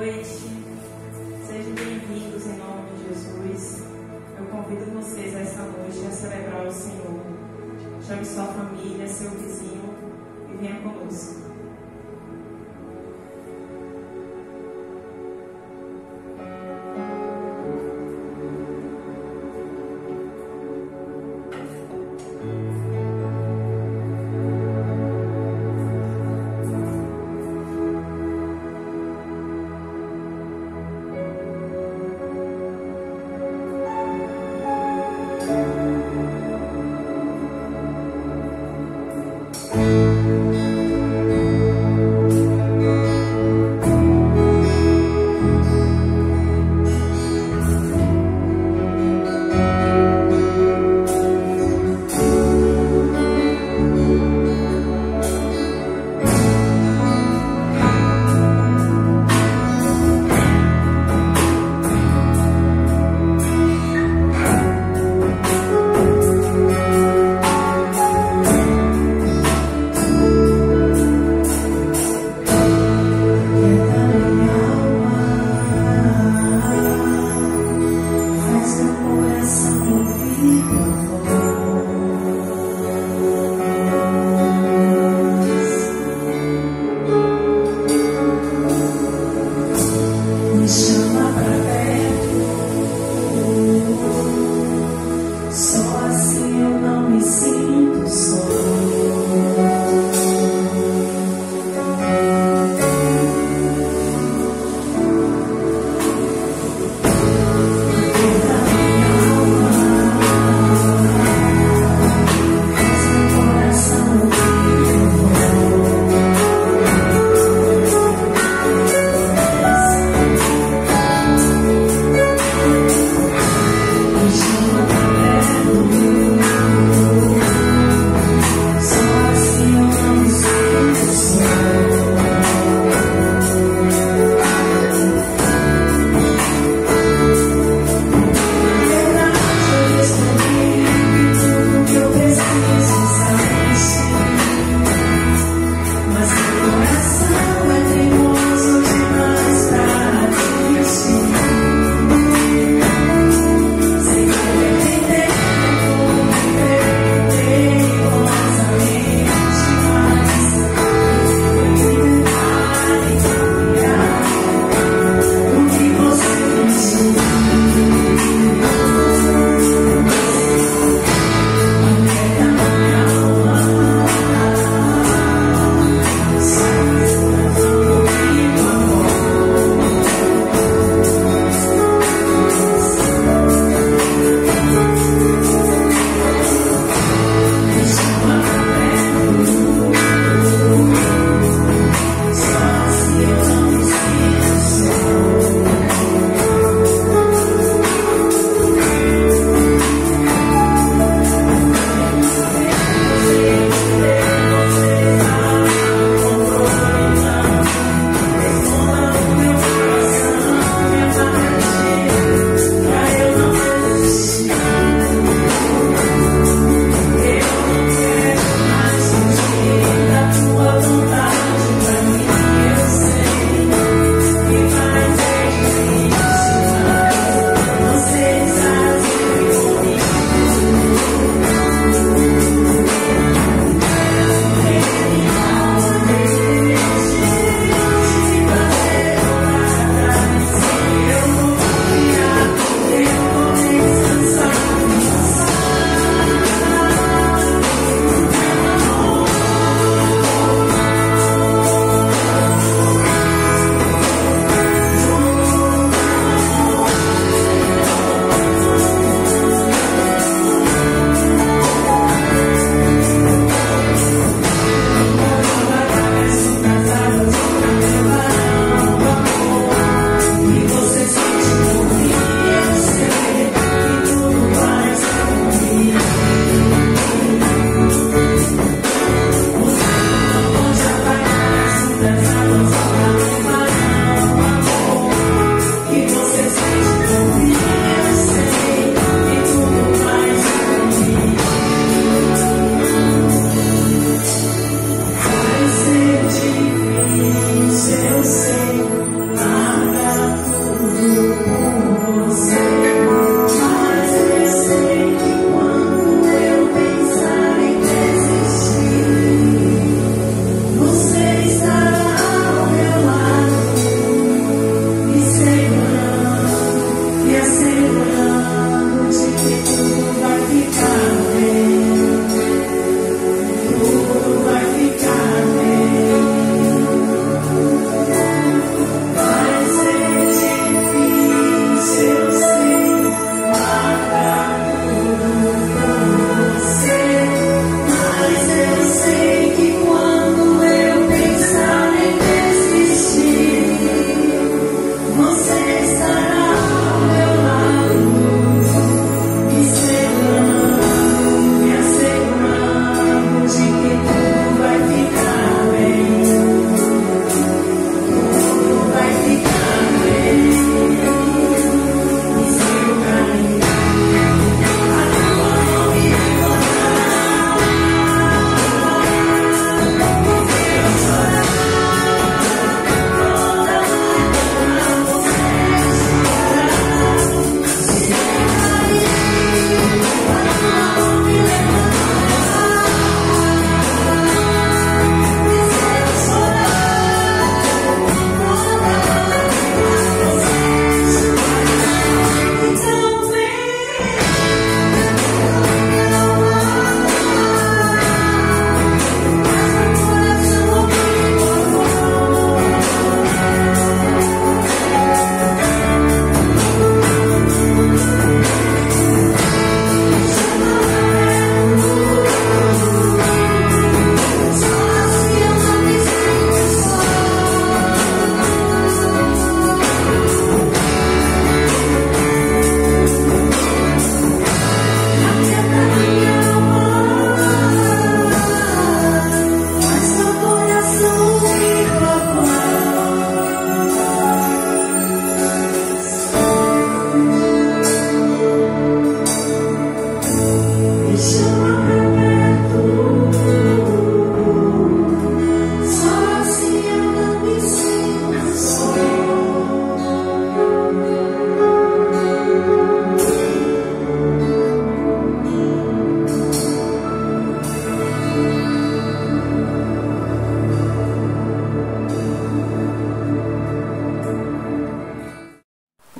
noite. Sejam bem-vindos em nome de Jesus. Eu convido vocês esta noite a celebrar o Senhor. Chame sua família, seu vizinho e venha conosco.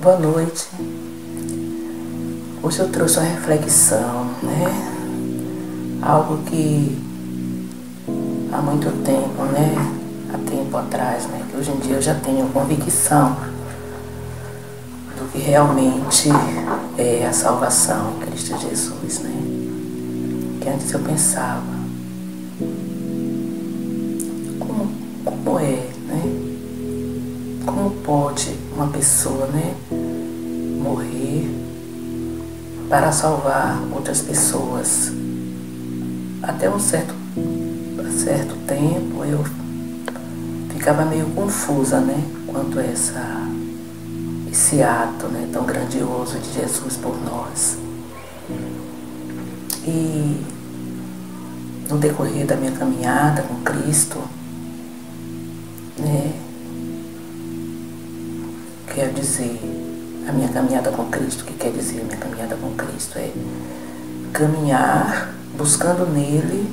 Boa noite. Hoje eu trouxe uma reflexão, algo que há muito tempo, há tempo atrás, que hoje em dia eu já tenho convicção do que realmente é a salvação em Cristo Jesus, Que antes eu pensava, como é, Como pode uma pessoa, morrer para salvar outras pessoas? Até um certo tempo eu ficava meio confusa, quanto a esse ato, tão grandioso de Jesus por nós. E no decorrer da minha caminhada com Cristo, quer dizer, a minha caminhada com Cristo, o que quer dizer a minha caminhada com Cristo? É caminhar buscando nele,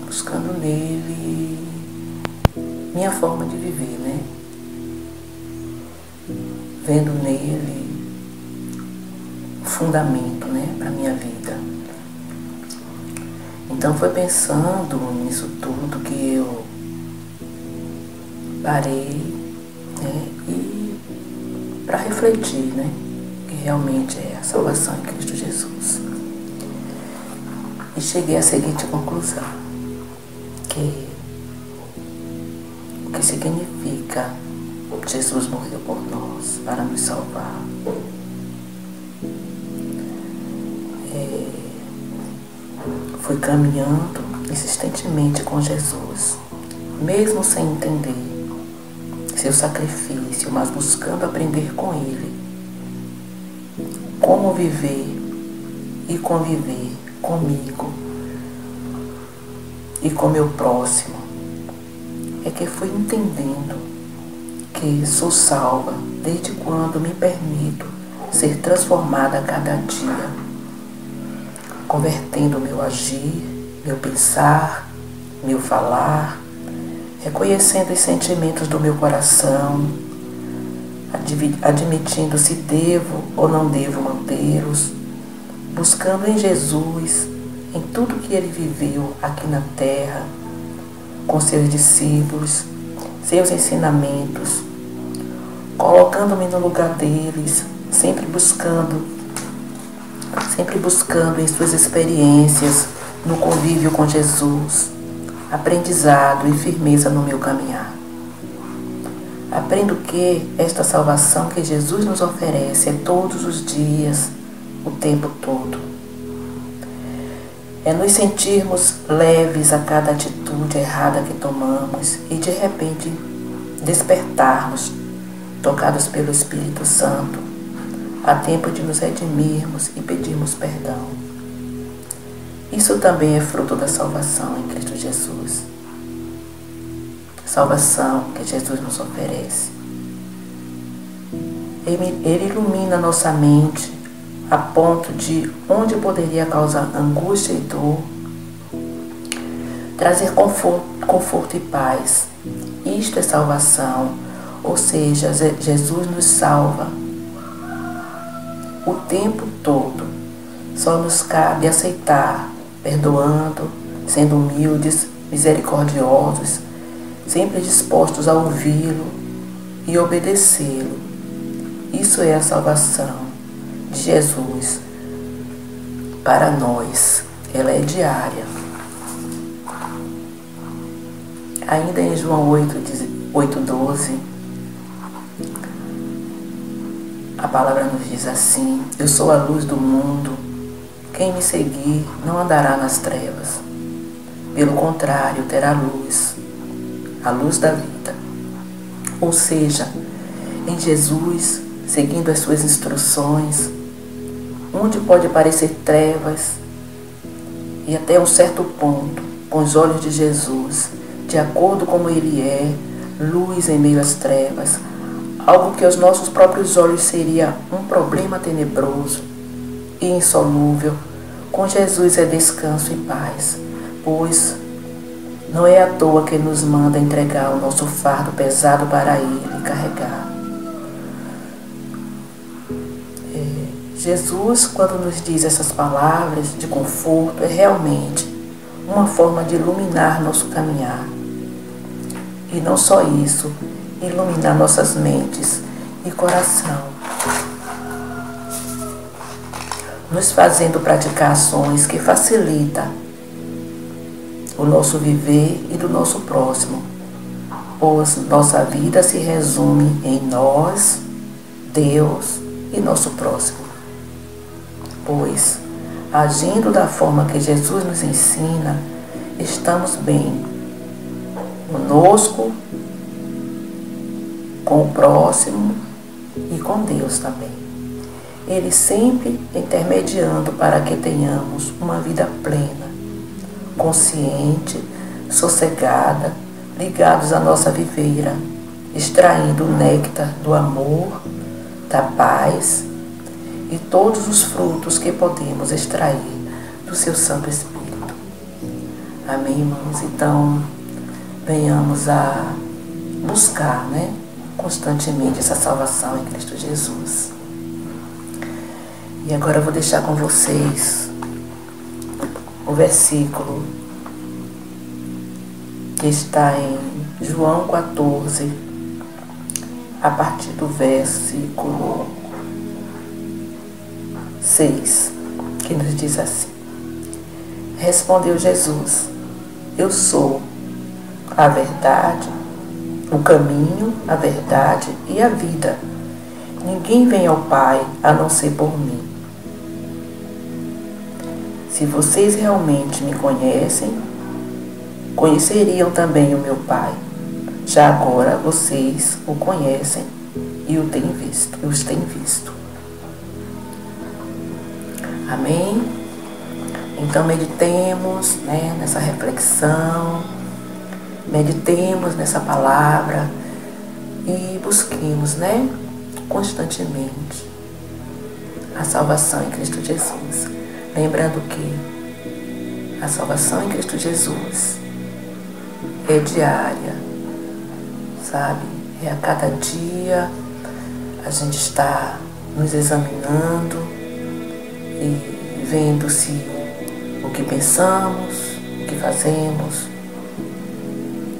buscando nele minha forma de viver, vendo nele o fundamento, para a minha vida. Então foi pensando nisso tudo que eu parei, e para refletir, que realmente é a salvação em Cristo Jesus. E cheguei à seguinte conclusão, que o que significa Jesus morreu por nós para nos salvar. Fui caminhando insistentemente com Jesus, mesmo sem entender seu sacrifício, mas buscando aprender com Ele como viver e conviver comigo e com meu próximo. É que fui entendendo que sou salva desde quando me permito ser transformada a cada dia, convertendo meu agir, meu pensar, meu falar, reconhecendo os sentimentos do meu coração, admitindo se devo ou não devo mantê-los, buscando em Jesus, em tudo que Ele viveu aqui na terra, com seus discípulos, seus ensinamentos, colocando-me no lugar deles, sempre buscando em suas experiências, no convívio com Jesus, aprendizado e firmeza no meu caminhar. Aprendo que esta salvação que Jesus nos oferece é todos os dias, o tempo todo. É nos sentirmos leves a cada atitude errada que tomamos e de repente despertarmos, tocados pelo Espírito Santo, a tempo de nos redimirmos e pedirmos perdão. Isso também é fruto da salvação em Cristo Jesus. Salvação que Jesus nos oferece. Ele ilumina nossa mente a ponto de onde poderia causar angústia e dor, trazer conforto e paz. Isto é salvação, ou seja, Jesus nos salva o tempo todo. Só nos cabe aceitar, perdoando, sendo humildes, misericordiosos, sempre dispostos a ouvi-lo e obedecê-lo. Isso é a salvação de Jesus para nós. Ela é diária. Ainda em João 8:12, a palavra nos diz assim: eu sou a luz do mundo, quem me seguir não andará nas trevas, pelo contrário terá luz, a luz da vida. Ou seja, em Jesus, seguindo as suas instruções, onde pode parecer trevas, e até um certo ponto, com os olhos de Jesus, de acordo como Ele é, luz em meio às trevas, algo que aos nossos próprios olhos seria um problema tenebroso e insolúvel, com Jesus é descanso e paz, pois Não é à toa que nos manda entregar o nosso fardo pesado para Ele carregar. Jesus, quando nos diz essas palavras de conforto, é realmente uma forma de iluminar nosso caminhar. E não só isso, iluminar nossas mentes e coração, nos fazendo praticar ações que facilitam o nosso viver e do nosso próximo, pois nossa vida se resume em nós, Deus e nosso próximo. Pois, agindo da forma que Jesus nos ensina, estamos bem conosco, com o próximo e com Deus também. Ele sempre intermediando para que tenhamos uma vida plena, consciente, sossegada, ligados à nossa viveira, extraindo o néctar do amor, da paz e todos os frutos que podemos extrair do seu Santo Espírito. Amém, irmãos? Então, venhamos a buscar, constantemente essa salvação em Cristo Jesus. E agora eu vou deixar com vocês o versículo que está em João 14, a partir do versículo 6, que nos diz assim: Respondeu Jesus: Eu sou a verdade, o caminho, a verdade e a vida. Ninguém vem ao Pai a não ser por mim. Se vocês realmente me conhecem, conheceriam também o meu Pai. Já agora vocês o conhecem e os têm visto. Amém? Então meditemos nessa reflexão, meditemos nessa palavra e busquemos constantemente a salvação em Cristo Jesus. Lembrando que a salvação em Cristo Jesus é diária, sabe? É a cada dia a gente está nos examinando e vendo se o que pensamos, o que fazemos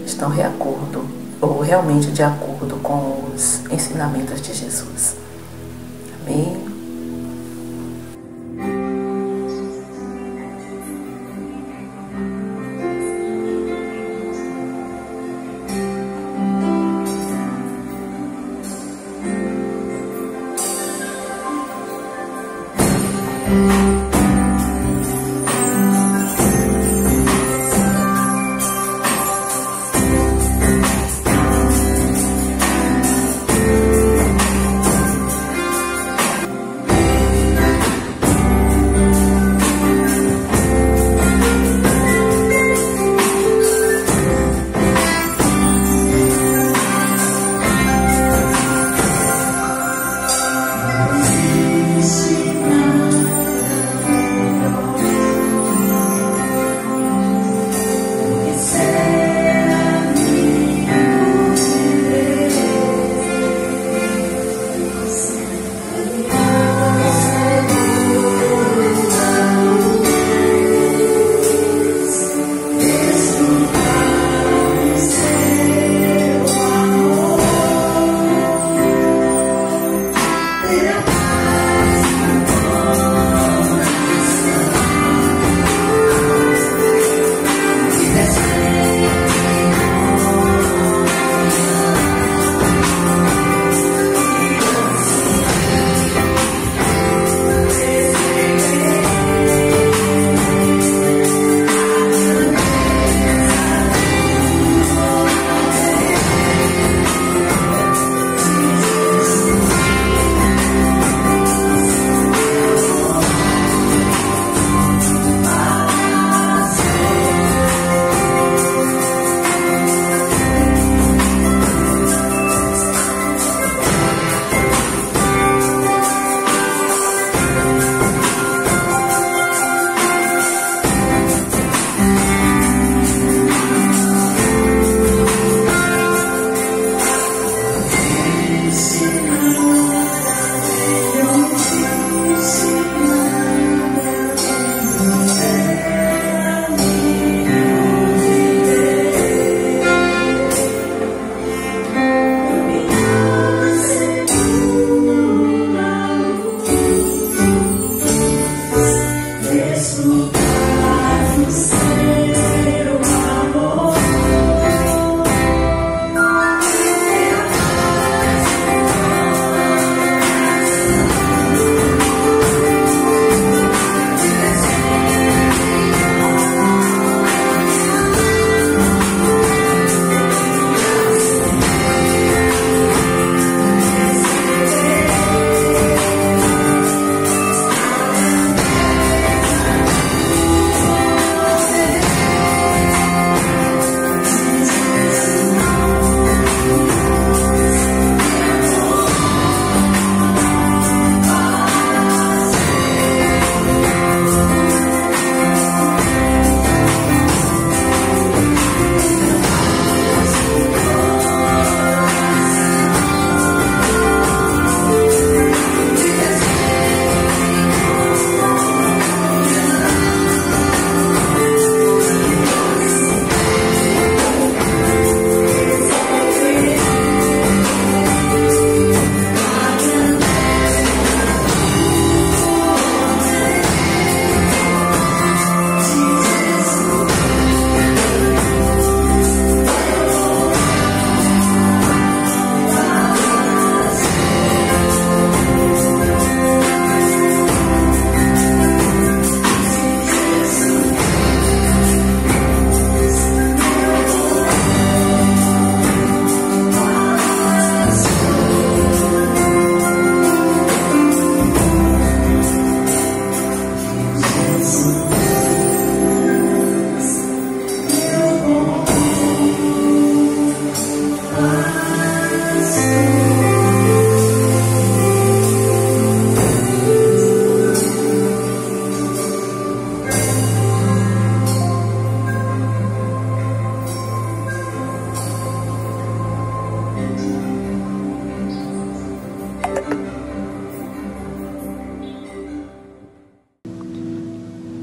estão de acordo ou realmente de acordo com os ensinamentos de Jesus. Amém?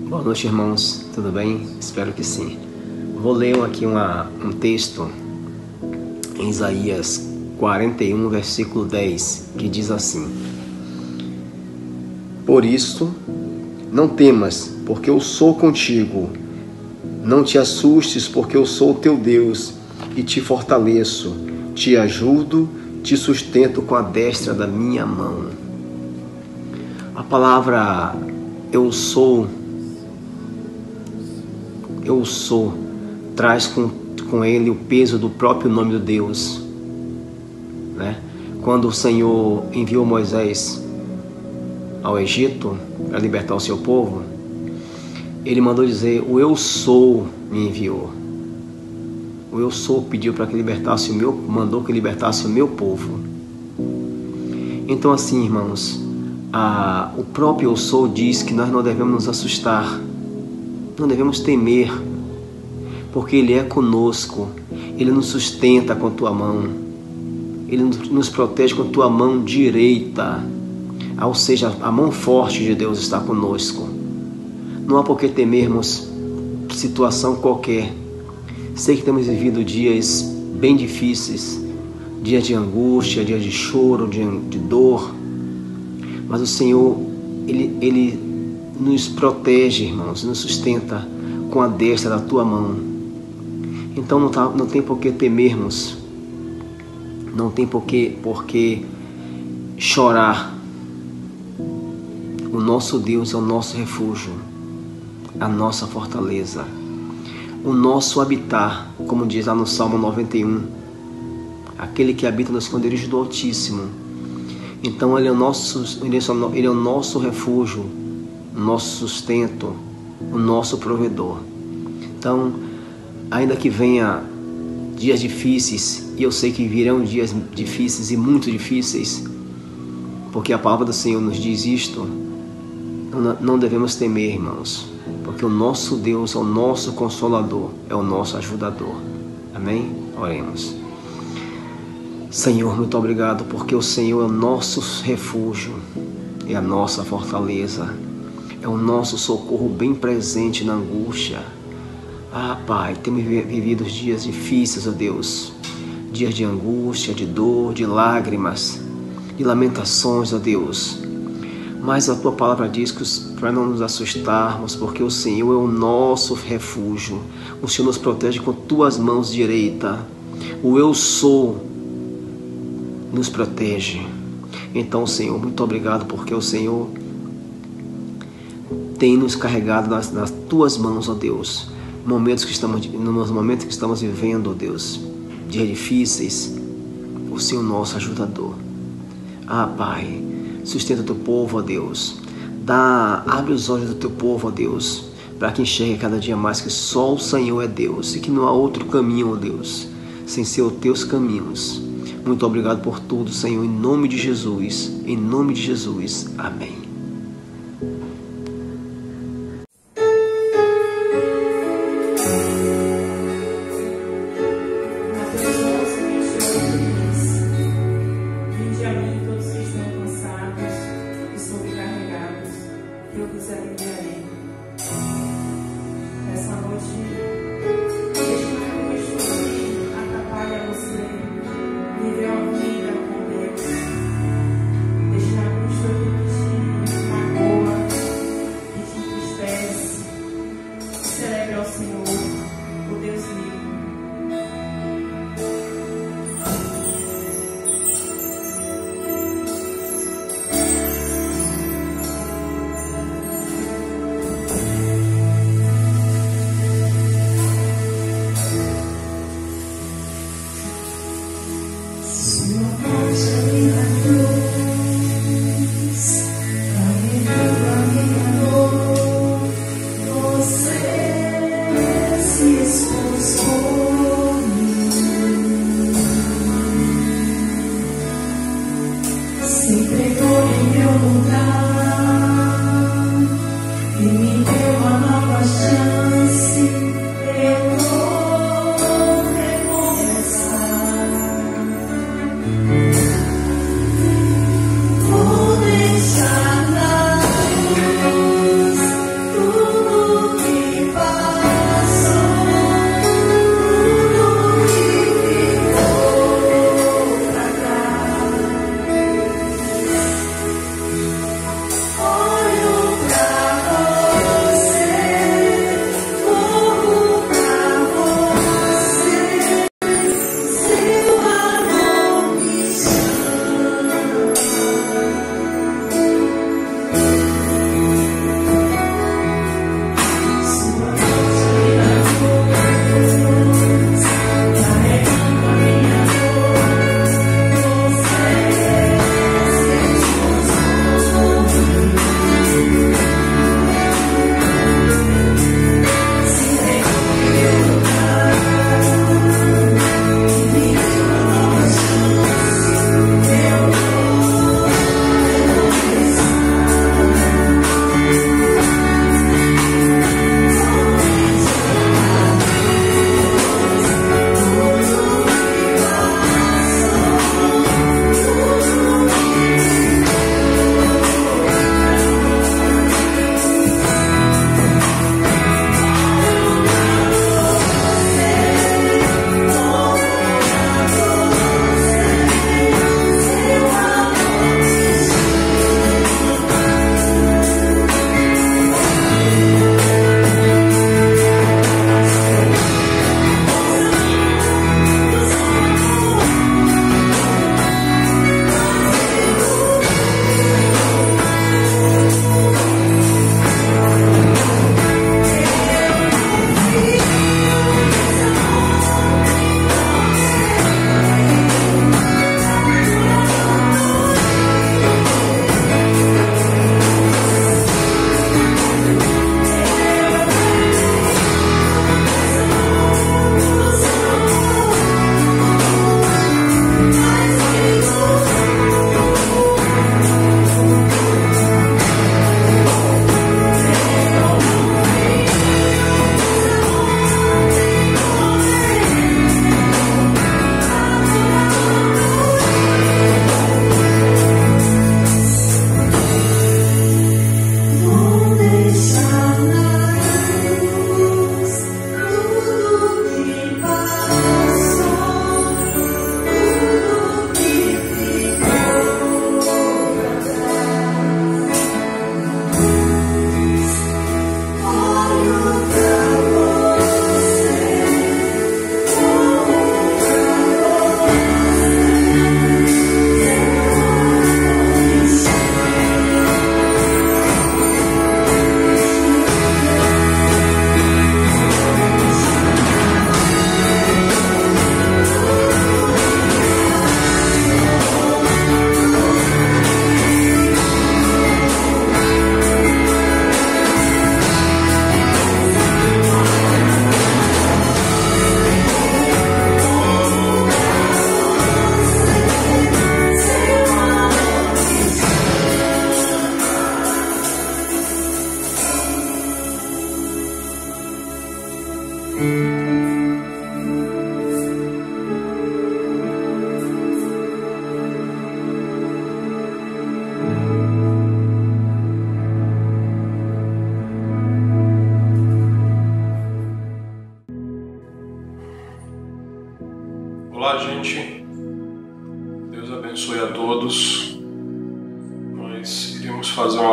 Boa noite, irmãos. Tudo bem? Espero que sim. Vou ler aqui um texto em Isaías 41, versículo 10, que diz assim: Por isso, não temas, porque eu sou contigo. Não te assustes, porque eu sou teu Deus e te fortaleço, te ajudo, te sustento com a destra da minha mão. A palavra eu sou traz com ele o peso do próprio nome de Deus, né? Quando o Senhor enviou Moisés ao Egito para libertar o seu povo, ele mandou dizer: o eu sou me enviou. O eu sou pediu para que libertasse mandou que libertasse o meu povo. Então, assim, irmãos, o próprio eu sou diz que nós não devemos nos assustar, não devemos temer, porque Ele é conosco, Ele nos sustenta com a tua mão, Ele nos protege com a tua mão direita, ou seja, a mão forte de Deus está conosco. Não há por que temermos situação qualquer. Sei que temos vivido dias bem difíceis, dias de angústia, dias de choro, de dor, mas o Senhor, Ele nos protege, irmãos, nos sustenta com a destra da tua mão. Então não tem por que temermos, não tem por que chorar. O nosso Deus é o nosso refúgio, a nossa fortaleza, o nosso habitar, como diz lá no Salmo 91, aquele que habita no esconderijo do Altíssimo. Então Ele é o nosso refúgio, o nosso sustento, o nosso provedor. Então, ainda que venha dias difíceis, e eu sei que virão dias difíceis e muito difíceis, porque a palavra do Senhor nos diz isto, não devemos temer, irmãos, porque o nosso Deus é o nosso Consolador, é o nosso ajudador. Amém? Oremos. Senhor, muito obrigado, porque o Senhor é o nosso refúgio, é a nossa fortaleza, é o nosso socorro bem presente na angústia. Pai, temos vivido dias difíceis, ó Deus, dias de angústia, de dor, de lágrimas, de lamentações, ó Deus. Mas a tua palavra diz que para não nos assustarmos, porque o Senhor é o nosso refúgio, o Senhor nos protege com tuas mãos direita, o eu sou nos protege. Então, Senhor, muito obrigado, porque o Senhor tem nos carregado nas tuas mãos, ó Deus, nos momentos que estamos vivendo, ó Deus, dias difíceis. O Senhor nosso ajudador. Pai, sustenta o teu povo, ó Deus, abre os olhos do teu povo, ó Deus, para que enxergue cada dia mais que só o Senhor é Deus e que não há outro caminho, ó Deus, sem ser os teus caminhos. Muito obrigado por tudo, Senhor, em nome de Jesus, amém.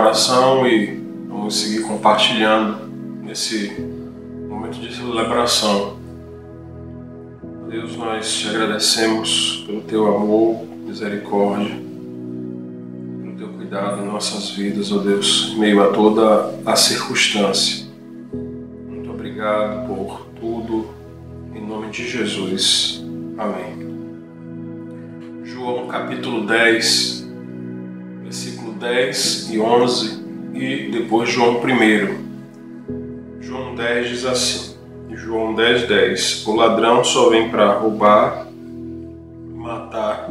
oração e vamos seguir compartilhando nesse momento de celebração. Deus, nós te agradecemos pelo teu amor, misericórdia, pelo teu cuidado em nossas vidas, ó Deus, em meio a toda a circunstância. Muito obrigado por tudo, em nome de Jesus. Amém. João capítulo 10, versículo 10 e 11 e depois João 1. João 10 diz assim, João 10:10, o ladrão só vem para roubar, matar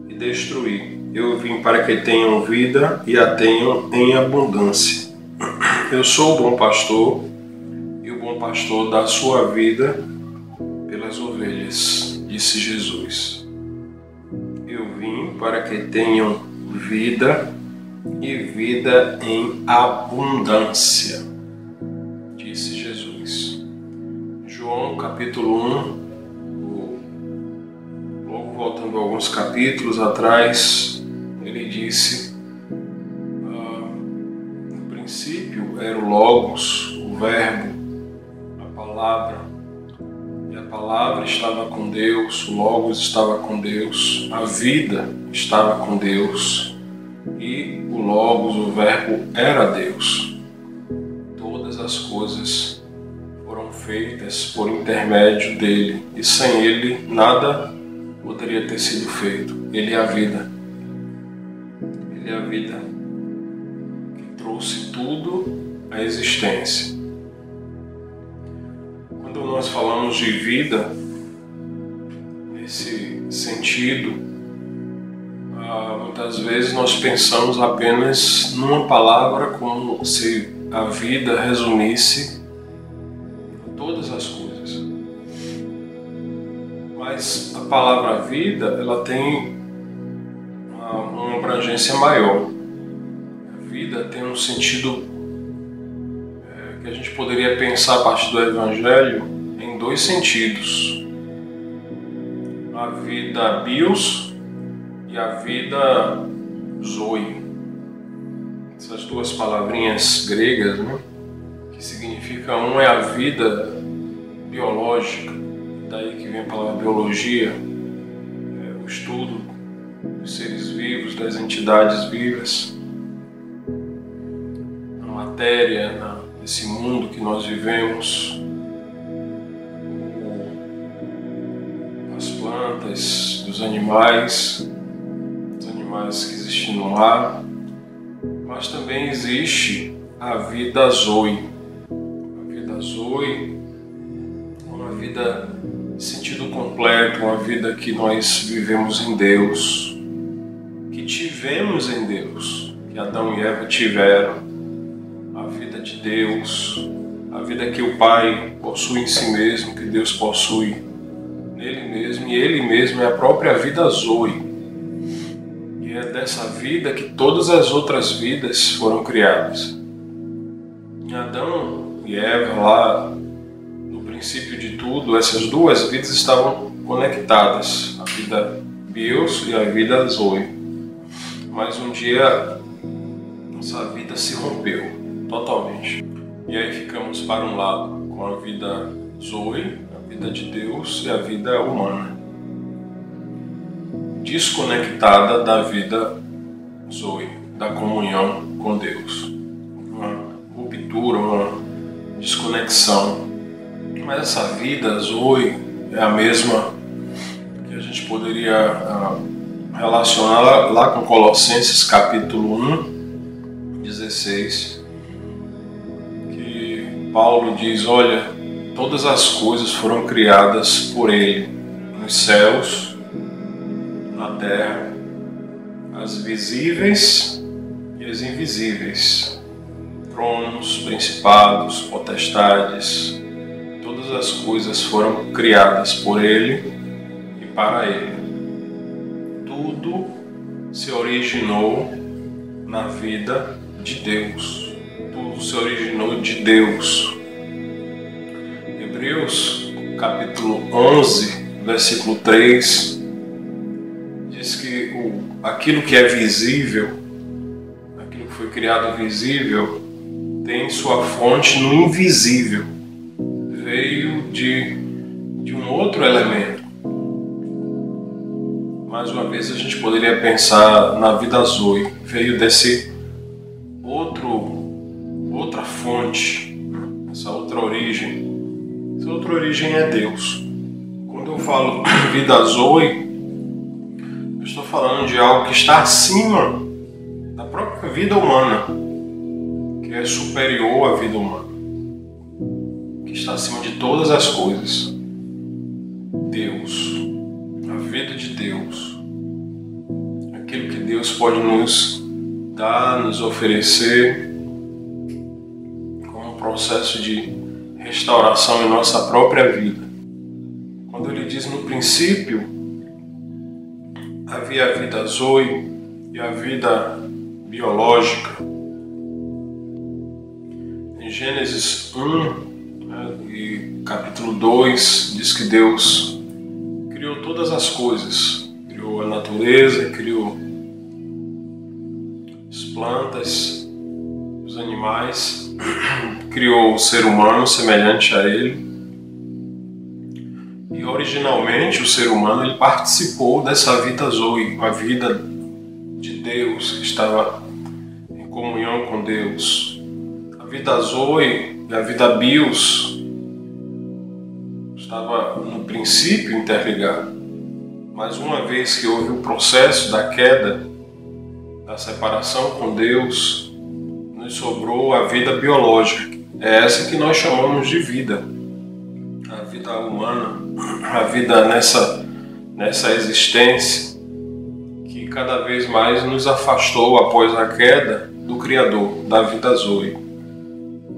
e destruir. Eu vim para que tenham vida e a tenham em abundância. Eu sou o bom pastor e o bom pastor dá sua vida pelas ovelhas, disse Jesus. Eu vim para que tenham vida e vida em abundância, disse Jesus. João capítulo 1, logo voltando alguns capítulos atrás, ele disse, no princípio era o Logos, o Verbo, a Palavra, e a Palavra estava com Deus, o Logos estava com Deus, a vida estava com Deus, e o Logos, o Verbo, era Deus. Todas as coisas foram feitas por intermédio dele, e sem ele nada poderia ter sido feito. Ele é a vida. Ele é a vida que trouxe tudo à existência. Quando nós falamos de vida, nesse sentido, muitas vezes nós pensamos apenas numa palavra, como se a vida resumisse todas as coisas. Mas a palavra vida, ela tem uma abrangência maior. A vida tem um sentido que a gente poderia pensar a partir do Evangelho em dois sentidos. A vida bios e a vida zoe. Essas duas palavrinhas gregas, né? Que significa, um é a vida biológica, daí que vem a palavra biologia, o estudo dos seres vivos, das entidades vivas, a matéria, nesse mundo que nós vivemos, as plantas, os animais que existem no ar, mas também existe a vida zoe. A vida zoe é uma vida de sentido completo, uma vida que nós vivemos em Deus, que tivemos em Deus, que Adão e Eva tiveram, a vida de Deus, a vida que o Pai possui em si mesmo, que Deus possui nele mesmo, e Ele mesmo é a própria vida zoe. E é dessa vida que todas as outras vidas foram criadas. Em Adão e Eva, lá no princípio de tudo, essas duas vidas estavam conectadas, a vida bios e a vida zoe. Mas um dia essa vida se rompeu totalmente. E aí ficamos para um lado com a vida zoe, a vida de Deus, e a vida humana, desconectada da vida zoe, da comunhão com Deus. Uma ruptura, uma desconexão. Mas essa vida zoe é a mesma que a gente poderia relacionar lá com Colossenses capítulo 1:16, que Paulo diz, olha, todas as coisas foram criadas por Ele, nos céus, na terra, as visíveis e as invisíveis, tronos, principados, potestades, todas as coisas foram criadas por Ele e para Ele. Tudo se originou na vida de Deus. Tudo se originou de Deus. Hebreus capítulo 11, versículo 3, diz que aquilo que é visível, aquilo que foi criado visível tem sua fonte no invisível. Veio de um outro elemento. Mais uma vez a gente poderia pensar na vida Zoe. Veio desse outra fonte, essa outra origem. Essa outra origem é Deus. Quando eu falo vida Zoe, eu estou falando de algo que está acima da própria vida humana, que é superior à vida humana, que está acima de todas as coisas. Deus, a vida de Deus, aquilo que Deus pode nos dar, nos oferecer como um processo de restauração em nossa própria vida. Quando ele diz no princípio havia a vida Zoe e a vida biológica, em Gênesis 1 e capítulo 2 diz que Deus criou todas as coisas, criou a natureza, criou as plantas, os animais, criou o ser humano semelhante a ele. E originalmente o ser humano ele participou dessa vida Zoe, a vida de Deus, que estava em comunhão com Deus. A vida Zoe e a vida Bios estava no princípio interligada. Mas uma vez que houve o processo da queda, da separação com Deus, nos sobrou a vida biológica. É essa que nós chamamos de vida. A vida humana, a vida nessa existência que cada vez mais nos afastou após a queda do Criador, da vida Zoe.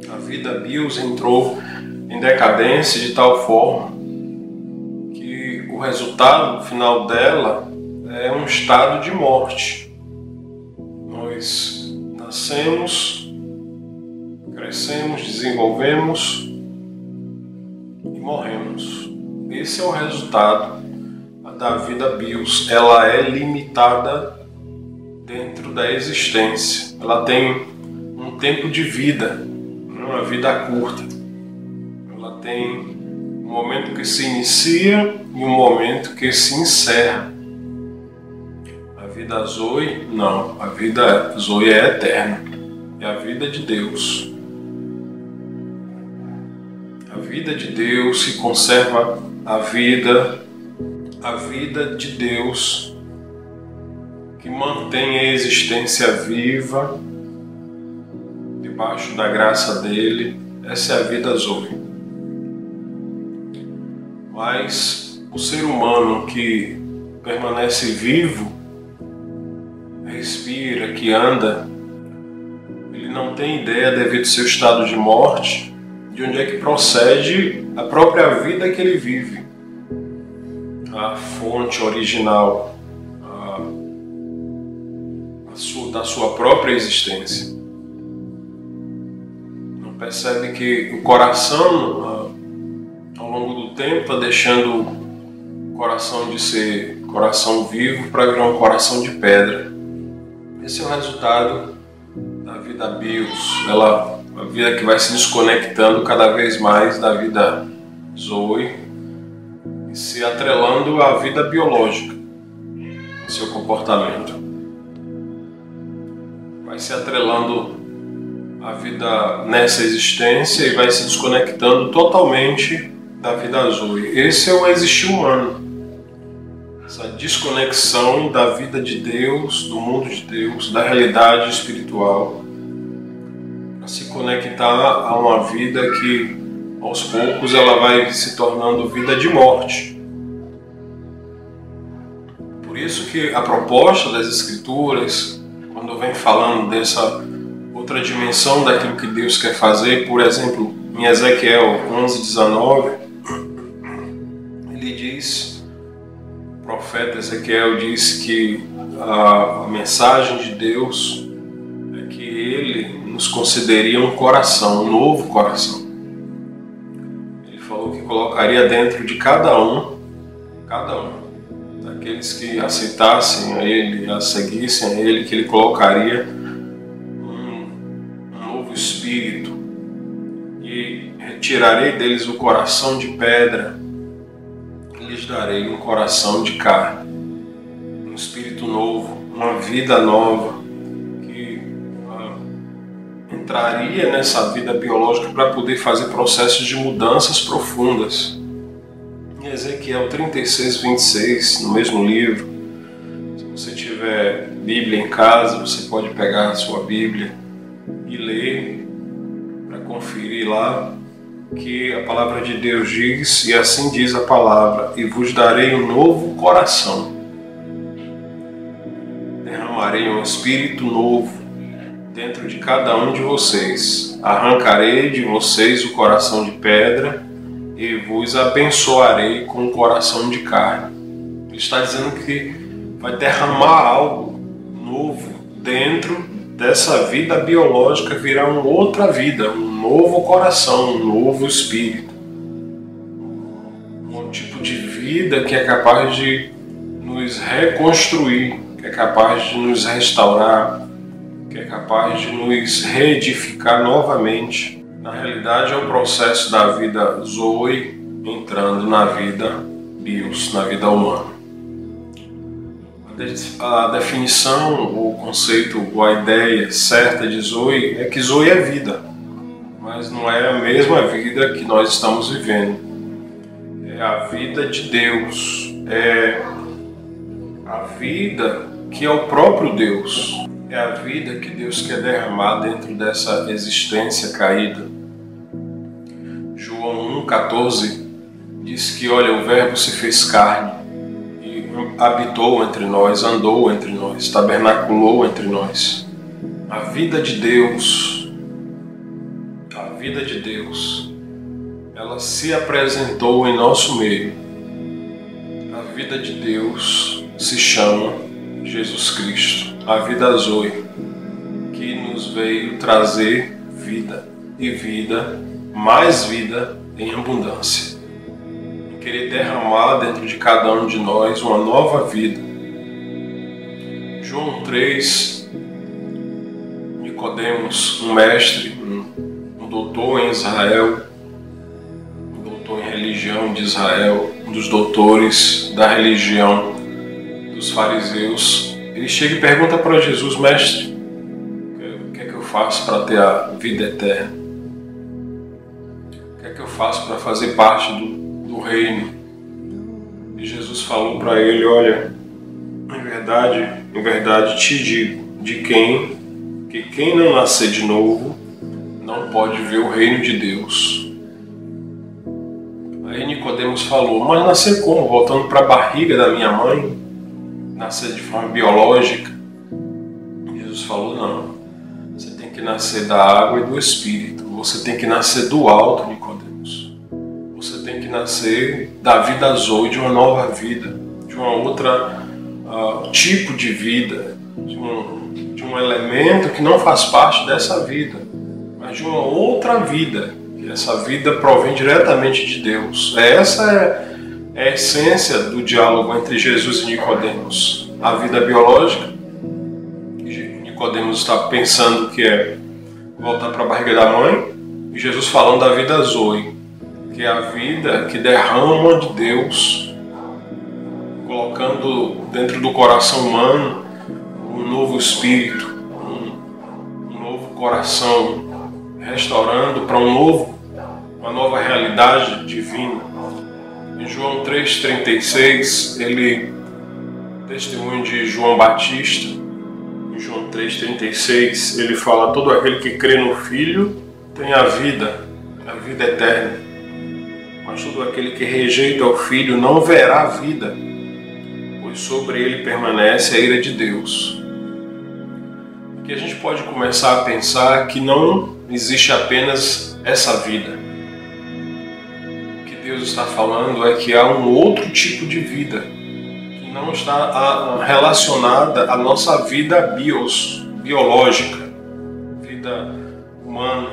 A vida Bios entrou em decadência de tal forma que o resultado final dela é um estado de morte. Nós nascemos, crescemos, desenvolvemos e morremos. Esse é o resultado da vida Bios. Ela é limitada dentro da existência. Ela tem um tempo de vida, uma vida curta. Ela tem um momento que se inicia e um momento que se encerra. A vida Zoe, não. A vida Zoe é eterna. É a vida de Deus. A vida de Deus que conserva a vida de Deus que mantém a existência viva debaixo da graça dele. Essa é a vida Zoe. Mas o ser humano que permanece vivo, respira, que anda, ele não tem ideia, devido ao seu estado de morte, de onde é que procede a própria vida que ele vive, a fonte original da sua própria existência. Não percebe que o coração, ao longo do tempo, está deixando o coração de ser coração vivo para virar um coração de pedra. Esse é o resultado da vida Bios, a vida que vai se desconectando cada vez mais da vida Zoe e se atrelando à vida biológica, no seu comportamento. Vai se atrelando à vida nessa existência e vai se desconectando totalmente da vida Zoe. Esse é o existir humano. Essa desconexão da vida de Deus, do mundo de Deus, da realidade espiritual, para se conectar a uma vida que, aos poucos, ela vai se tornando vida de morte. Por isso que a proposta das Escrituras, quando vem falando dessa outra dimensão daquilo que Deus quer fazer, por exemplo, em Ezequiel 11:19, ele diz, o profeta Ezequiel diz que a mensagem de Deus é que ele nos concederia um coração, um novo coração. Ele falou que colocaria dentro de cada um, daqueles que aceitassem a ele, a seguissem a ele, que ele colocaria um novo espírito e retirarei deles o coração de pedra e lhes darei um coração de carne, um espírito novo, uma vida nova que entraria nessa vida biológica para poder fazer processos de mudanças profundas. Em Ezequiel 36, 26, no mesmo livro, se você tiver Bíblia em casa, você pode pegar a sua Bíblia e ler para conferir lá que a palavra de Deus diz, e assim diz a palavra: e vos darei um novo coração, derramarei um espírito novo dentro de cada um de vocês, arrancarei de vocês o coração de pedra e vos abençoarei com um coração de carne. Ele está dizendo que vai derramar algo novo dentro dessa vida biológica, virá uma outra vida, um novo coração, um novo espírito. Um tipo de vida que é capaz de nos reconstruir, que é capaz de nos restaurar, que é capaz de nos reedificar novamente. Na realidade, é o processo da vida Zoe entrando na vida Bios, na vida humana. A definição, o conceito, a ideia certa de Zoe é que Zoe é vida, mas não é a mesma vida que nós estamos vivendo. É a vida de Deus, é a vida que é o próprio Deus, é a vida que Deus quer derramar dentro dessa existência caída. João 1,14 diz que, olha, o Verbo se fez carne, habitou entre nós, andou entre nós, tabernaculou entre nós. A vida de Deus, ela se apresentou em nosso meio. A vida de Deus se chama Jesus Cristo, a vida Zoe, que nos veio trazer vida, e vida, mais vida em abundância. Querer derramar dentro de cada um de nós uma nova vida. João 3, Nicodemos, um mestre, um doutor em Israel, um doutor em religião de Israel, um dos doutores da religião dos fariseus, ele chega e pergunta para Jesus: mestre, o que é que eu faço para ter a vida eterna? O que é que eu faço para fazer parte do reino? E Jesus falou para ele: olha, em verdade te digo, que quem não nascer de novo não pode ver o reino de Deus. Aí Nicodemos falou: mas nascer como? Voltando para a barriga da minha mãe? Nascer de forma biológica? Jesus falou: não, você tem que nascer da água e do Espírito, você tem que nascer do alto, Nicodemos. Você tem que nascer da vida Zoe, de uma nova vida, de uma outra tipo de vida, de um elemento que não faz parte dessa vida, mas de uma outra vida, que essa vida provém diretamente de Deus. Essa é a essência do diálogo entre Jesus e Nicodemos. A vida biológica, Nicodemos está pensando que é voltar para a barriga da mãe, e Jesus falando da vida Zoe, que é a vida que derrama de Deus, colocando dentro do coração humano um novo espírito, um novo coração, restaurando para uma nova realidade divina. Em João 3,36, ele, testemunho de João Batista, em João 3,36, ele fala: todo aquele que crê no Filho tem a vida eterna. Mas todo aquele que rejeita o Filho não verá a vida, pois sobre ele permanece a ira de Deus. Aqui a gente pode começar a pensar que não existe apenas essa vida. O que Deus está falando é que há um outro tipo de vida, que não está relacionada à nossa vida biológica, vida humana,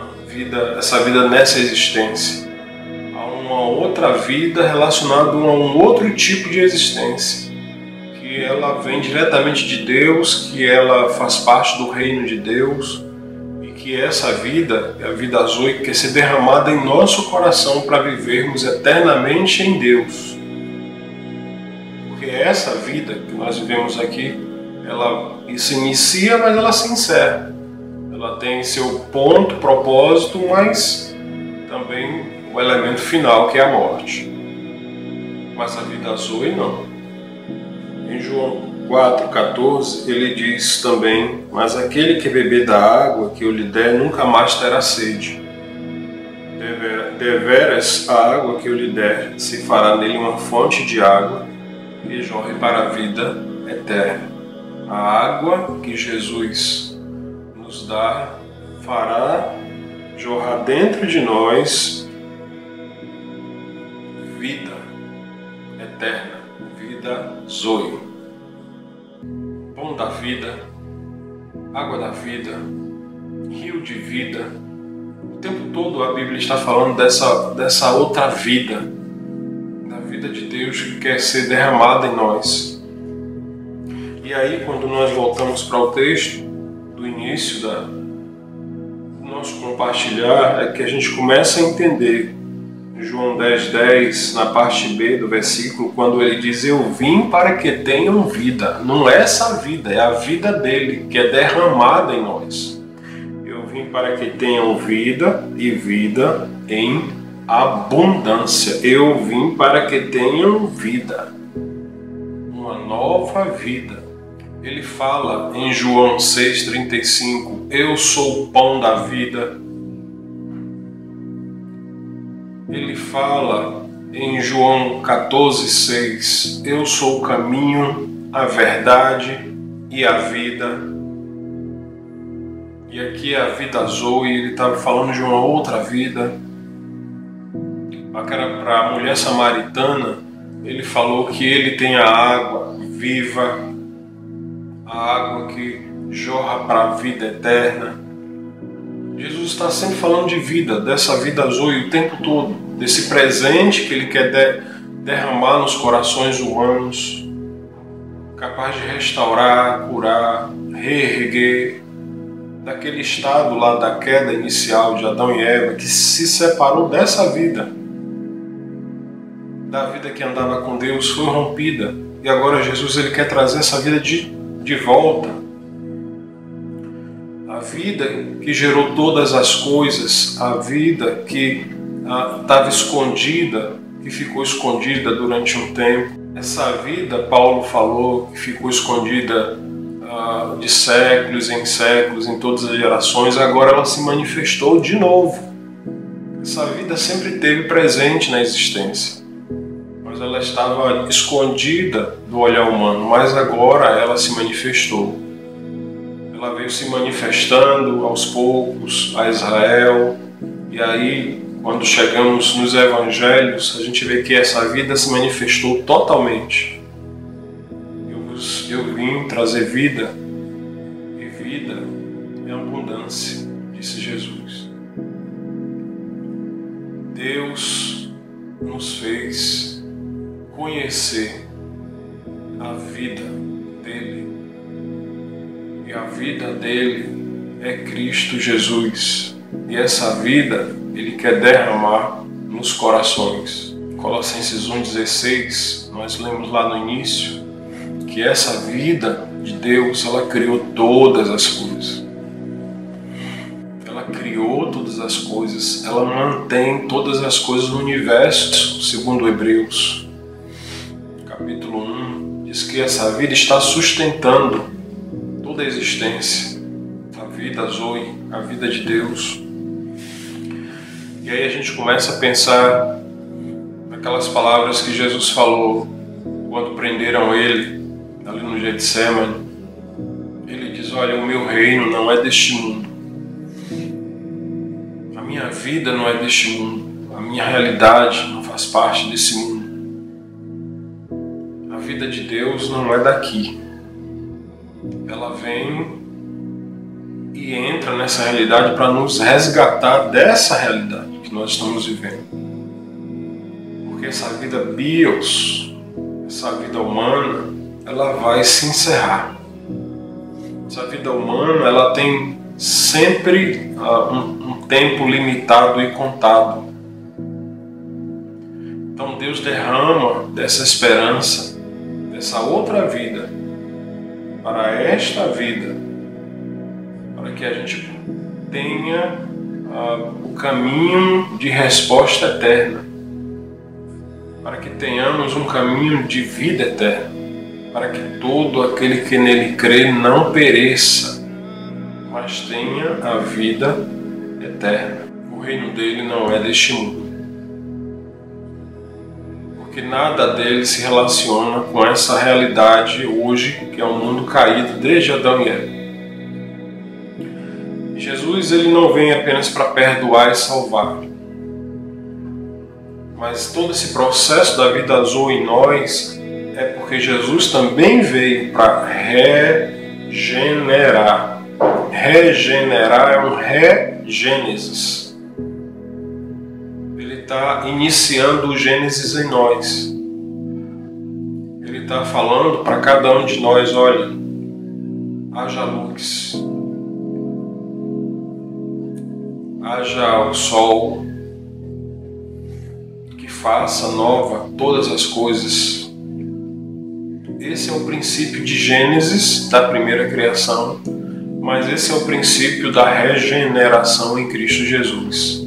essa vida nessa existência. Uma outra vida relacionada a um outro tipo de existência, que ela vem diretamente de Deus, que ela faz parte do reino de Deus e que essa vida, a vida zoe, quer ser derramada em nosso coração para vivermos eternamente em Deus. Porque essa vida que nós vivemos aqui, ela se inicia, mas ela se encerra. Ela tem seu ponto, propósito, mas também o elemento final, que é a morte. Mas a vida zoe não. Em João 4,14, ele diz também: mas aquele que beber da água que eu lhe der nunca mais terá sede. Deveras a água que eu lhe der se fará nele uma fonte de água que jorre para a vida eterna. A água que Jesus nos dá fará jorrar dentro de nós vida eterna, vida zoe. Pão da vida, água da vida, rio de vida. O tempo todo a Bíblia está falando dessa outra vida, da vida de Deus que quer ser derramada em nós. E aí, quando nós voltamos para o texto do início do nosso compartilhar, é que a gente começa a entender João 10,10, na parte B do versículo, quando ele diz: eu vim para que tenham vida. Não é essa vida, é a vida dele, que é derramada em nós. Eu vim para que tenham vida e vida em abundância. Eu vim para que tenham vida, uma nova vida. Ele fala em João 6,35, eu sou o pão da vida. Ele fala em João 14,6, eu sou o caminho, a verdade e a vida. E aqui é a vida zoe, ele estava falando de uma outra vida. Para a mulher samaritana, ele falou que ele tem a água viva, a água que jorra para a vida eterna. Jesus está sempre falando de vida, dessa vida zoe o tempo todo, desse presente que ele quer derramar nos corações humanos, capaz de restaurar, curar, reerguer, daquele estado lá da queda inicial de Adão e Eva, que se separou dessa vida, da vida que andava com Deus, foi rompida, e agora Jesus ele quer trazer essa vida de volta. A vida que gerou todas as coisas, a vida que estava escondida, que ficou escondida durante um tempo. Essa vida, Paulo falou, que ficou escondida de séculos em séculos, em todas as gerações, agora ela se manifestou de novo. Essa vida sempre esteve presente na existência, mas ela estava escondida do olhar humano, mas agora ela se manifestou. Ela veio se manifestando aos poucos a Israel, e aí, quando chegamos nos evangelhos, a gente vê que essa vida se manifestou totalmente. Eu vim trazer vida, e vida em abundância, disse Jesus. Deus nos fez conhecer a vida dele. E a vida dele é Cristo Jesus. E essa vida ele quer derramar nos corações. Colossenses 1,16, nós lemos lá no início que essa vida de Deus, ela criou todas as coisas. Ela criou todas as coisas, ela mantém todas as coisas no universo, segundo Hebreus. Capítulo 1 diz que essa vida está sustentando toda a existência, a vida zoe, a vida de Deus. E aí a gente começa a pensar naquelas palavras que Jesus falou quando prenderam ele ali no Getsemane. Ele diz: olha, o meu reino não é deste mundo, a minha vida não é deste mundo, a minha realidade não faz parte desse mundo. A vida de Deus não é daqui. Ela vem e entra nessa realidade para nos resgatar dessa realidade que nós estamos vivendo. Porque essa vida bios, essa vida humana, ela vai se encerrar. Essa vida humana, ela tem sempre um tempo limitado e contado. Então Deus derrama dessa esperança, dessa outra vida, para esta vida, para que a gente tenha o caminho de resposta eterna, para que tenhamos um caminho de vida eterna, para que todo aquele que nele crê não pereça, mas tenha a vida eterna. O reino dele não é deste mundo, porque nada dele se relaciona com essa realidade hoje, que é um mundo caído desde Adão e Eva. Jesus, ele não vem apenas para perdoar e salvar, mas todo esse processo da vida azul em nós é porque Jesus também veio para regenerar. Regenerar é um regênesis. Ele está iniciando o Gênesis em nós. Ele está falando para cada um de nós: olha, haja luz, haja o sol, que faça nova todas as coisas. Esse é o princípio de Gênesis, da primeira criação, mas esse é o princípio da regeneração em Cristo Jesus.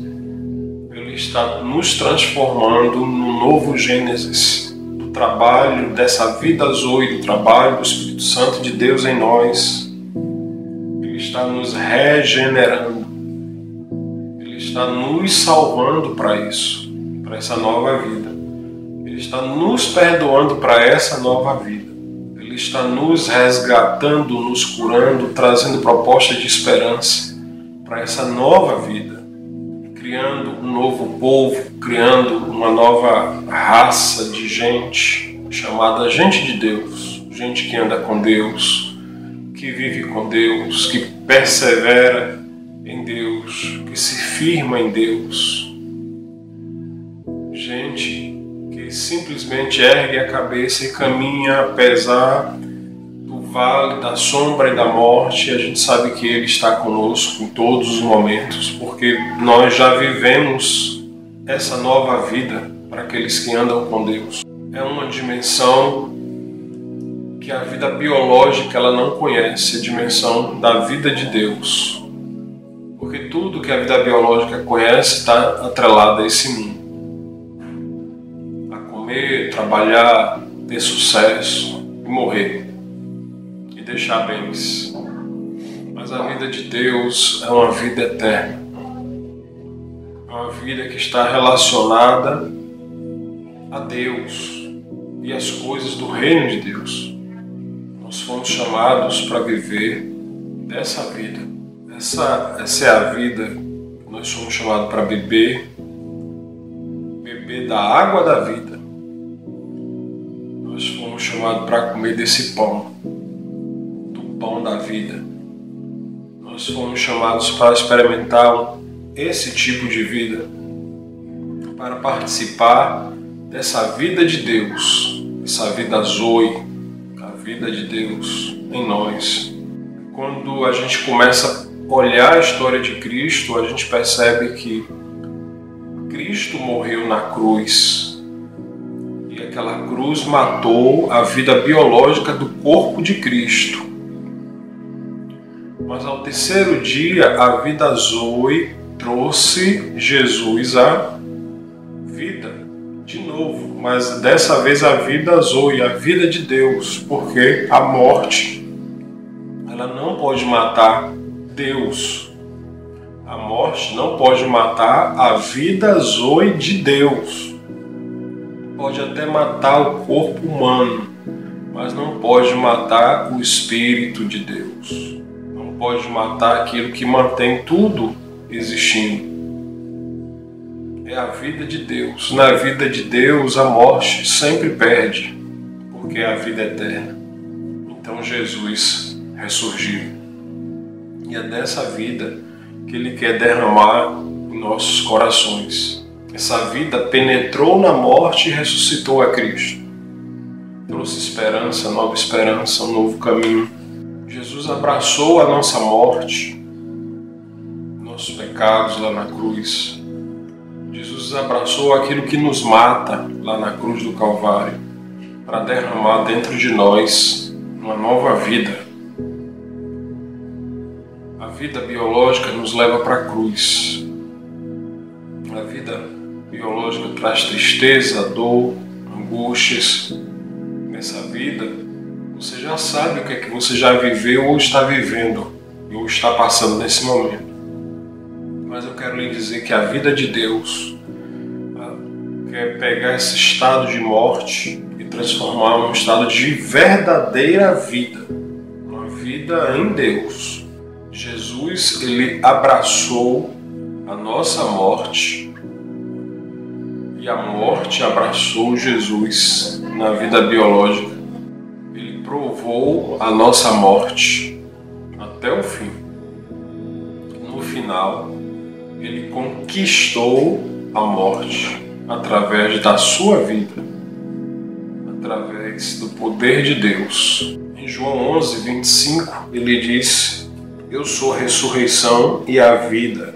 Ele está nos transformando no novo Gênesis, do trabalho dessa vida zoe, do trabalho do Espírito Santo de Deus em nós. Ele está nos regenerando. Ele está nos salvando para isso, para essa nova vida. Ele está nos perdoando para essa nova vida. Ele está nos resgatando, nos curando, trazendo proposta de esperança para essa nova vida, criando um novo povo, criando uma nova raça de gente chamada gente de Deus, gente que anda com Deus, que vive com Deus, que persevera em Deus, que se firma em Deus. Gente que simplesmente ergue a cabeça e caminha apesar do vale da sombra e da morte. A gente sabe que Ele está conosco em todos os momentos, porque nós já vivemos essa nova vida para aqueles que andam com Deus. É uma dimensão que a vida biológica ela não conhece, a dimensão da vida de Deus. Porque tudo que a vida biológica conhece está atrelado a esse mundo. A comer, trabalhar, ter sucesso e morrer. E deixar bens. Mas a vida de Deus é uma vida eterna. É uma vida que está relacionada a Deus e as coisas do reino de Deus. Nós fomos chamados para viver dessa vida. Essa é a vida que nós somos chamados para beber da água da vida. Nós fomos chamados para comer desse pão, do pão da vida. Nós fomos chamados para experimentar esse tipo de vida, para participar dessa vida de Deus, essa vida zoe, a vida de Deus em nós. Quando a gente começa a olhar a história de Cristo, a gente percebe que Cristo morreu na cruz e aquela cruz matou a vida biológica do corpo de Cristo. Mas ao terceiro dia, a vida zoe trouxe Jesus à vida de novo, mas dessa vez a vida zoe, a vida de Deus, porque a morte ela não pode matar Deus. A morte não pode matar a vida zoe de Deus. Pode até matar o corpo humano, mas não pode matar o Espírito de Deus. Não pode matar aquilo que mantém tudo existindo. É a vida de Deus. Na vida de Deus, a morte sempre perde, porque é a vida eterna. Então Jesus ressurgiu. E é dessa vida que Ele quer derramar em nossos corações. Essa vida penetrou na morte e ressuscitou a Cristo. Trouxe esperança, um novo caminho. Jesus abraçou a nossa morte pecados lá na cruz. Jesus abraçou aquilo que nos mata lá na cruz do Calvário, para derramar dentro de nós uma nova vida. A vida biológica nos leva para a cruz. A vida biológica traz tristeza, dor, angústias. Nessa vida, você já sabe o que é que você já viveu ou está vivendo, ou está passando nesse momento. Mas eu quero lhe dizer que a vida de Deus quer pegar esse estado de morte e transformar num estado de verdadeira vida, uma vida em Deus. Jesus, ele abraçou a nossa morte e a morte abraçou Jesus na vida biológica. Ele provou a nossa morte até o fim. No final, ele conquistou a morte através da sua vida, através do poder de Deus. Em João 11:25, ele diz: eu sou a ressurreição e a vida.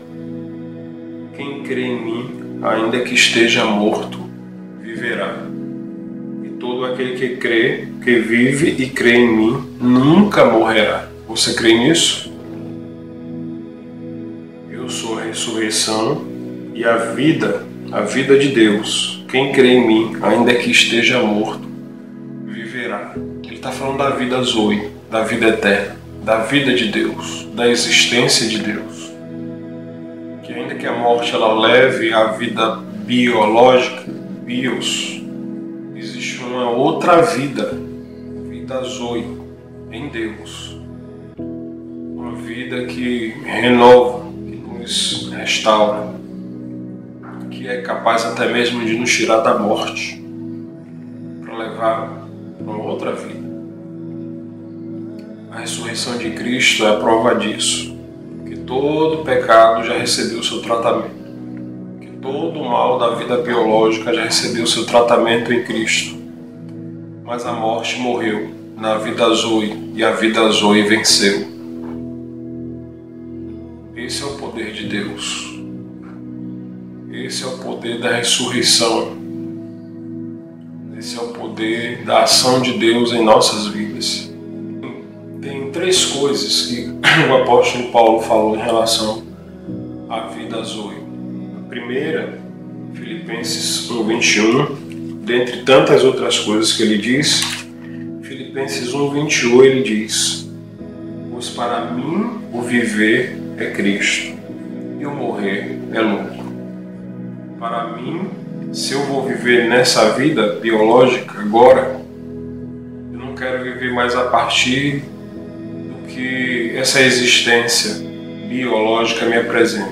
Quem crê em mim, ainda que esteja morto, viverá. E todo aquele que crê, que vive e crê em mim, nunca morrerá. Você crê nisso? Eu sou a ressurreição e a vida de Deus. Quem crê em mim, ainda que esteja morto, viverá. Ele está falando da vida Zoe, da vida eterna, da vida de Deus, da existência de Deus. Que ainda que a morte ela leve a vida biológica, bios, existe uma outra vida, vida Zoe, em Deus. Uma vida que renova, que nos restaura, que é capaz até mesmo de nos tirar da morte, para levar para uma outra vida. A ressurreição de Cristo é a prova disso, que todo pecado já recebeu o seu tratamento, que todo mal da vida biológica já recebeu o seu tratamento em Cristo, mas a morte morreu na vida Zoe e a vida Zoe venceu. Esse é o poder de Deus. Esse é o poder da ressurreição. Esse é o poder da ação de Deus em nossas vidas. Tem três coisas que o apóstolo Paulo falou em relação à vida Zoe. A primeira, Filipenses 1:21, dentre tantas outras coisas que ele diz, Filipenses 1:21 ele diz: pois para mim o viver é Cristo e o morrer é lucro. Para mim, se eu vou viver nessa vida biológica agora, eu não quero viver mais a partir do que essa existência biológica me apresenta.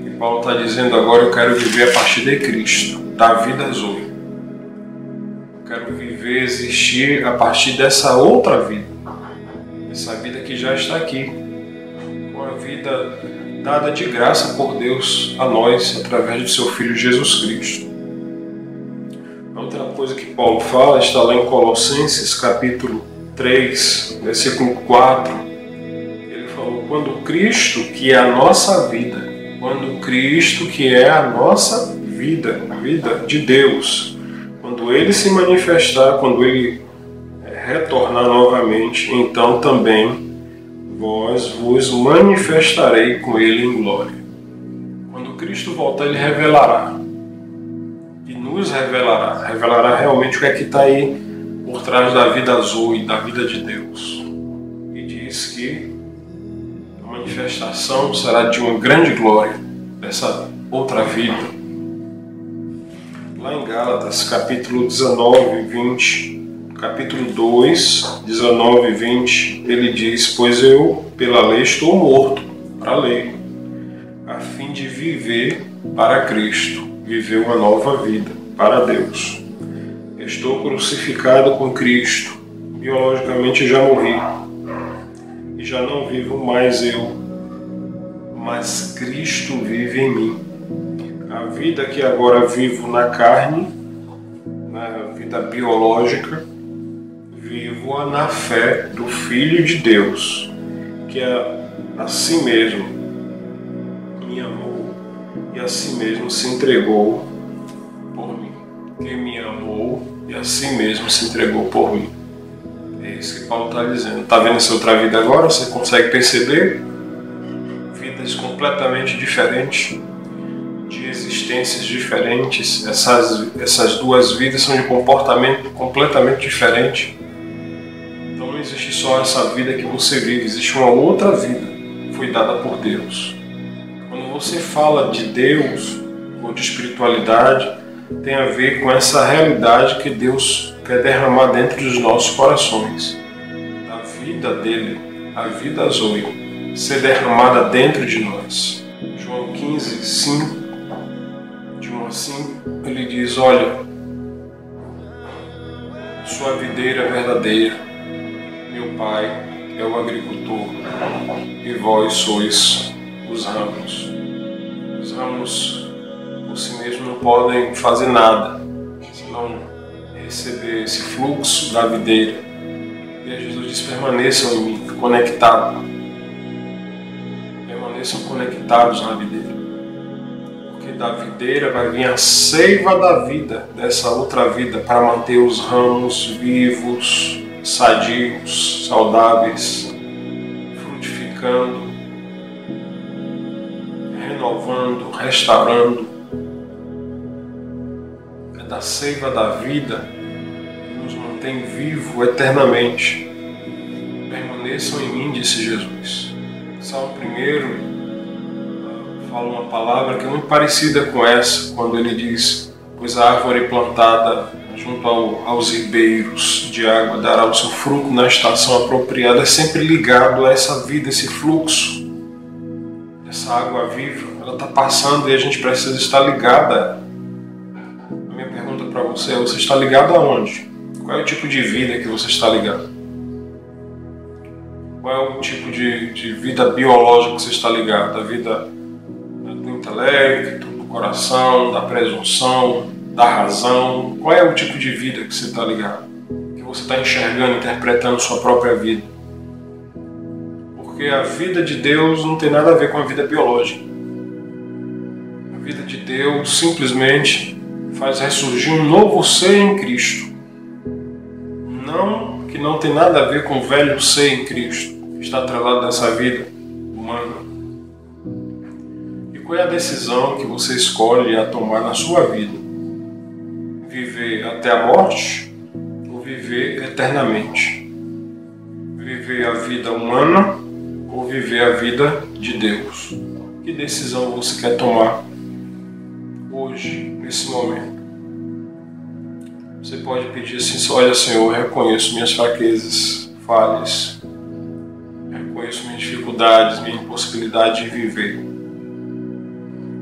E Paulo está dizendo agora, eu quero viver a partir de Cristo, da vida Zoe. Eu quero viver, existir a partir dessa outra vida, essa vida que já está aqui, uma vida dada de graça por Deus a nós, através de seu Filho Jesus Cristo. A outra coisa que Paulo fala está lá em Colossenses, capítulo 3, versículo 4. Ele falou, quando Cristo, que é a nossa vida, quando Cristo, que é a nossa vida, a vida de Deus, quando Ele se manifestar, quando Ele retornar novamente, então também vós vos manifestarei com Ele em glória. Quando Cristo voltar, Ele revelará. E nos revelará. Revelará realmente o que é que está aí por trás da vida azul e da vida de Deus. E diz que a manifestação será de uma grande glória dessa outra vida. Lá em Gálatas, capítulo 19, 20... capítulo 2, 19 e 20, ele diz, pois eu, pela lei, estou morto para a lei, a fim de viver para Cristo, viver uma nova vida para Deus. Estou crucificado com Cristo, biologicamente já morri, e já não vivo mais eu, mas Cristo vive em mim. A vida que agora vivo na carne, na vida biológica, vivo-a na fé do Filho de Deus, que a si mesmo me amou e a si mesmo se entregou por mim. Que me amou e a si mesmo se entregou por mim. É isso que Paulo está dizendo. Está vendo essa outra vida agora? Você consegue perceber? Vidas completamente diferentes, de existências diferentes. Essas duas vidas são de comportamento completamente diferente. Então não existe só essa vida que você vive, existe uma outra vida que foi dada por Deus. Quando você fala de Deus ou de espiritualidade, tem a ver com essa realidade que Deus quer derramar dentro dos nossos corações. A vida dele, a vida Zoe, ser derramada dentro de nós. João 15, 5, de 1 a 5, ele diz: olha, sua videira é verdadeira, meu pai é o agricultor e vós sois os ramos. Os ramos por si mesmos não podem fazer nada, senão receber esse fluxo da videira. E aí Jesus diz: permaneçam em mim, conectados. Permaneçam conectados na videira. Porque da videira vai vir a seiva da vida, dessa outra vida, para manter os ramos vivos, sadios, saudáveis, frutificando, renovando, restaurando. É da seiva da vida que nos mantém vivo eternamente. Permaneçam em mim, disse Jesus. Salmo 1 fala uma palavra que é muito parecida com essa, quando ele diz: pois a árvore plantada junto aos ribeiros de água dará o seu fruto na estação apropriada. É sempre ligado a essa vida, esse fluxo, essa água viva. Ela está passando e a gente precisa estar ligada. A minha pergunta para você é: você está ligado aonde? Qual é o tipo de vida que você está ligado? Qual é o tipo de vida biológica que você está ligado? A vida do intelecto, do coração, da presunção, da razão? Qual é o tipo de vida que você está ligado? Que você está enxergando, interpretando sua própria vida? Porque a vida de Deus não tem nada a ver com a vida biológica. A vida de Deus simplesmente faz ressurgir um novo ser em Cristo. Que não tem nada a ver com o velho ser em Cristo, que está atrelado dessa vida humana. E qual é a decisão que você escolhe a tomar na sua vida? Viver até a morte ou viver eternamente? Viver a vida humana ou viver a vida de Deus? Que decisão você quer tomar hoje, nesse momento? Você pode pedir assim: olha, Senhor, eu reconheço minhas fraquezas, falhas, reconheço minhas dificuldades, minha impossibilidade de viver,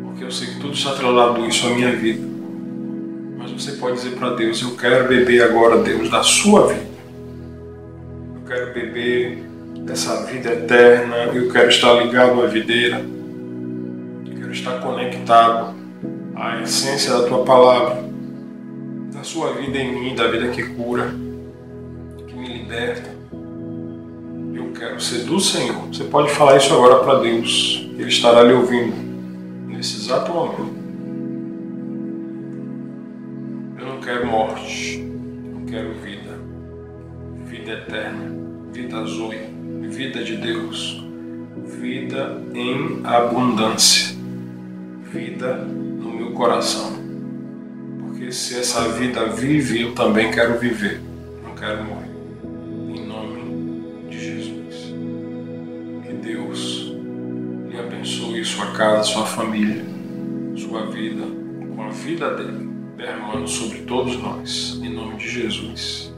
porque eu sei que tudo está atrelado isso à minha vida. Mas você pode dizer para Deus: eu quero beber agora, Deus, da sua vida. Eu quero beber dessa vida eterna, eu quero estar ligado à videira, eu quero estar conectado à essência da tua palavra, da sua vida em mim, da vida que cura, que me liberta. Eu quero ser do Senhor. Você pode falar isso agora para Deus. Ele estará lhe ouvindo nesse exato momento. Eu não quero morte, eu quero vida. Vida eterna, vida Zoe, vida de Deus, vida em abundância, vida no meu coração. Porque se essa vida vive, eu também quero viver, não quero morrer. Em nome de Jesus. Que Deus lhe abençoe sua casa, sua família, sua vida, com a vida dele derramando sobre todos nós. Em nome de Jesus.